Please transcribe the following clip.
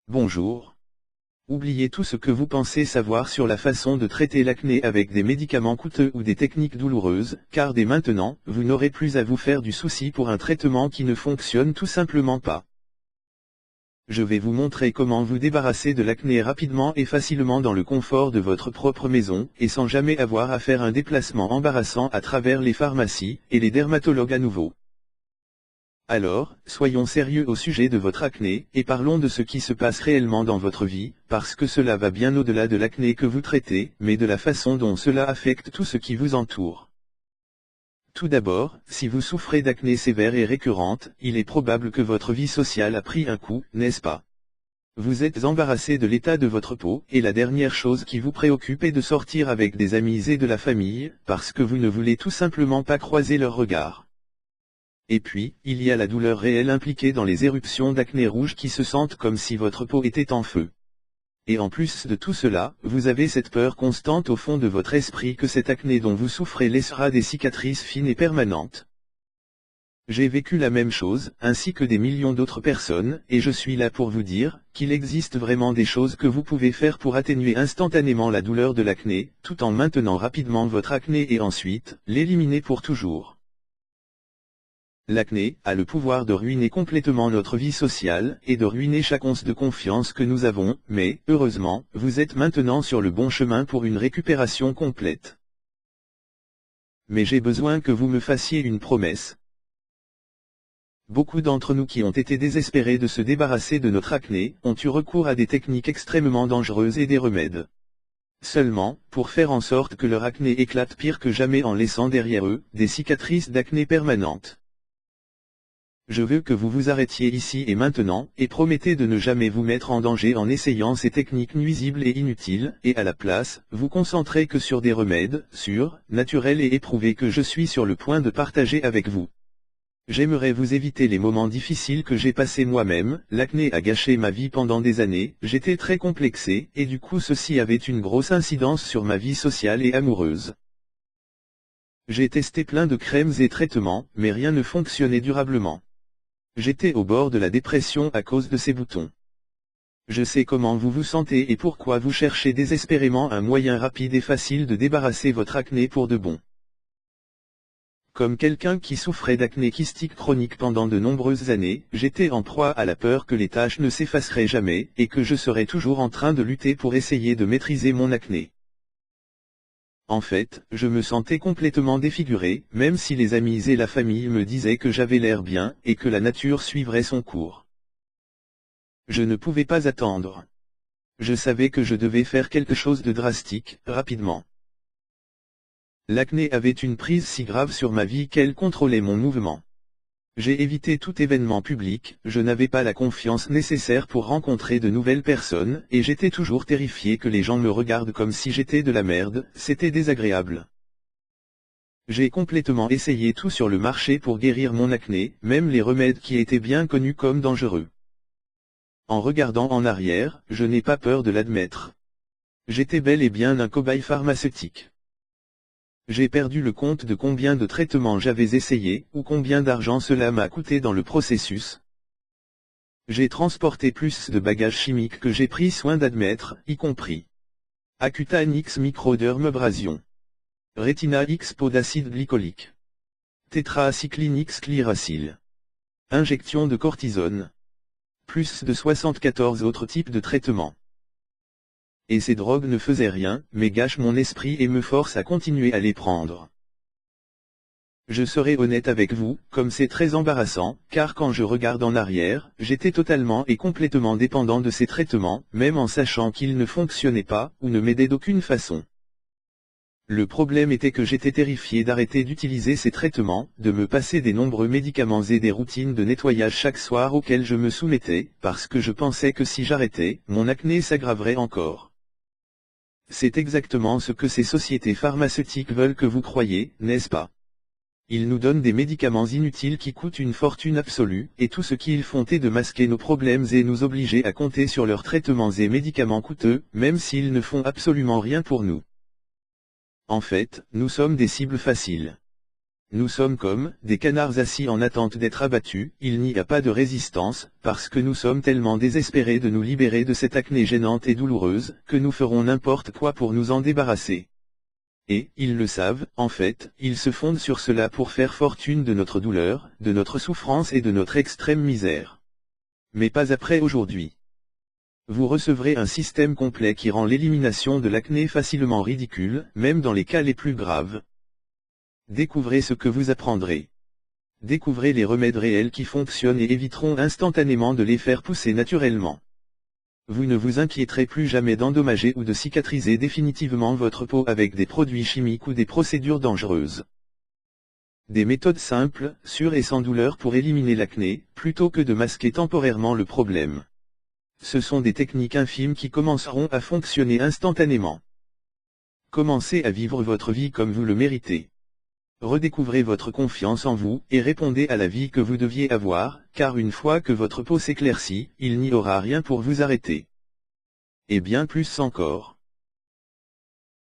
Bonjour. Oubliez tout ce que vous pensez savoir sur la façon de traiter l'acné avec des médicaments coûteux ou des techniques douloureuses, car dès maintenant, vous n'aurez plus à vous faire du souci pour un traitement qui ne fonctionne tout simplement pas. Je vais vous montrer comment vous débarrasser de l'acné rapidement et facilement dans le confort de votre propre maison, et sans jamais avoir à faire un déplacement embarrassant à travers les pharmacies et les dermatologues à nouveau. Alors, soyons sérieux au sujet de votre acné, et parlons de ce qui se passe réellement dans votre vie, parce que cela va bien au-delà de l'acné que vous traitez, mais de la façon dont cela affecte tout ce qui vous entoure. Tout d'abord, si vous souffrez d'acné sévère et récurrente, il est probable que votre vie sociale a pris un coup, n'est-ce pas? Vous êtes embarrassé de l'état de votre peau, et la dernière chose qui vous préoccupe est de sortir avec des amis et de la famille, parce que vous ne voulez tout simplement pas croiser leurs regards. Et puis, il y a la douleur réelle impliquée dans les éruptions d'acné rouge qui se sentent comme si votre peau était en feu. Et en plus de tout cela, vous avez cette peur constante au fond de votre esprit que cette acné dont vous souffrez laissera des cicatrices fines et permanentes. J'ai vécu la même chose, ainsi que des millions d'autres personnes, et je suis là pour vous dire qu'il existe vraiment des choses que vous pouvez faire pour atténuer instantanément la douleur de l'acné, tout en maintenant rapidement votre acné et ensuite, l'éliminer pour toujours. L'acné a le pouvoir de ruiner complètement notre vie sociale, et de ruiner chaque once de confiance que nous avons, mais, heureusement, vous êtes maintenant sur le bon chemin pour une récupération complète. Mais j'ai besoin que vous me fassiez une promesse. Beaucoup d'entre nous qui ont été désespérés de se débarrasser de notre acné, ont eu recours à des techniques extrêmement dangereuses et des remèdes. Seulement, pour faire en sorte que leur acné éclate pire que jamais en laissant derrière eux, des cicatrices d'acné permanentes. Je veux que vous vous arrêtiez ici et maintenant, et promettez de ne jamais vous mettre en danger en essayant ces techniques nuisibles et inutiles, et à la place, vous concentrez que sur des remèdes, sûrs, naturels et éprouvés que je suis sur le point de partager avec vous. J'aimerais vous éviter les moments difficiles que j'ai passés moi-même, l'acné a gâché ma vie pendant des années, j'étais très complexé, et du coup ceci avait une grosse incidence sur ma vie sociale et amoureuse. J'ai testé plein de crèmes et traitements, mais rien ne fonctionnait durablement. J'étais au bord de la dépression à cause de ces boutons. Je sais comment vous vous sentez et pourquoi vous cherchez désespérément un moyen rapide et facile de débarrasser votre acné pour de bon. Comme quelqu'un qui souffrait d'acné kystique chronique pendant de nombreuses années, j'étais en proie à la peur que les taches ne s'effaceraient jamais, et que je serais toujours en train de lutter pour essayer de maîtriser mon acné. En fait, je me sentais complètement défiguré, même si les amis et la famille me disaient que j'avais l'air bien, et que la nature suivrait son cours. Je ne pouvais pas attendre. Je savais que je devais faire quelque chose de drastique, rapidement. L'acné avait une prise si grave sur ma vie qu'elle contrôlait mon mouvement. J'ai évité tout événement public, je n'avais pas la confiance nécessaire pour rencontrer de nouvelles personnes, et j'étais toujours terrifié que les gens me regardent comme si j'étais de la merde, c'était désagréable. J'ai complètement essayé tout sur le marché pour guérir mon acné, même les remèdes qui étaient bien connus comme dangereux. En regardant en arrière, je n'ai pas peur de l'admettre. J'étais bel et bien un cobaye pharmaceutique. J'ai perdu le compte de combien de traitements j'avais essayé, ou combien d'argent cela m'a coûté dans le processus. J'ai transporté plus de bagages chimiques que j'ai pris soin d'admettre, y compris Accutane X microdermabrasion, Retina X pot d'acide glycolique, Tétracycline X chloracyle, injection de cortisone, plus de 74 autres types de traitements. Et ces drogues ne faisaient rien, mais gâchent mon esprit et me forcent à continuer à les prendre. Je serai honnête avec vous, comme c'est très embarrassant, car quand je regarde en arrière, j'étais totalement et complètement dépendant de ces traitements, même en sachant qu'ils ne fonctionnaient pas, ou ne m'aidaient d'aucune façon. Le problème était que j'étais terrifié d'arrêter d'utiliser ces traitements, de me passer des nombreux médicaments et des routines de nettoyage chaque soir auxquelles je me soumettais, parce que je pensais que si j'arrêtais, mon acné s'aggraverait encore. C'est exactement ce que ces sociétés pharmaceutiques veulent que vous croyiez, n'est-ce pas? Ils nous donnent des médicaments inutiles qui coûtent une fortune absolue, et tout ce qu'ils font est de masquer nos problèmes et nous obliger à compter sur leurs traitements et médicaments coûteux, même s'ils ne font absolument rien pour nous. En fait, nous sommes des cibles faciles. Nous sommes comme des canards assis en attente d'être abattus, il n'y a pas de résistance, parce que nous sommes tellement désespérés de nous libérer de cette acné gênante et douloureuse, que nous ferons n'importe quoi pour nous en débarrasser. Et, ils le savent, en fait, ils se fondent sur cela pour faire fortune de notre douleur, de notre souffrance et de notre extrême misère. Mais pas après aujourd'hui. Vous recevrez un système complet qui rend l'élimination de l'acné facilement ridicule, même dans les cas les plus graves. Découvrez ce que vous apprendrez. Découvrez les remèdes réels qui fonctionnent et éviteront instantanément de les faire pousser naturellement. Vous ne vous inquiéterez plus jamais d'endommager ou de cicatriser définitivement votre peau avec des produits chimiques ou des procédures dangereuses. Des méthodes simples, sûres et sans douleur pour éliminer l'acné, plutôt que de masquer temporairement le problème. Ce sont des techniques infimes qui commenceront à fonctionner instantanément. Commencez à vivre votre vie comme vous le méritez. Redécouvrez votre confiance en vous, et répondez à la vie que vous deviez avoir, car une fois que votre peau s'éclaircit, il n'y aura rien pour vous arrêter. Et bien plus encore.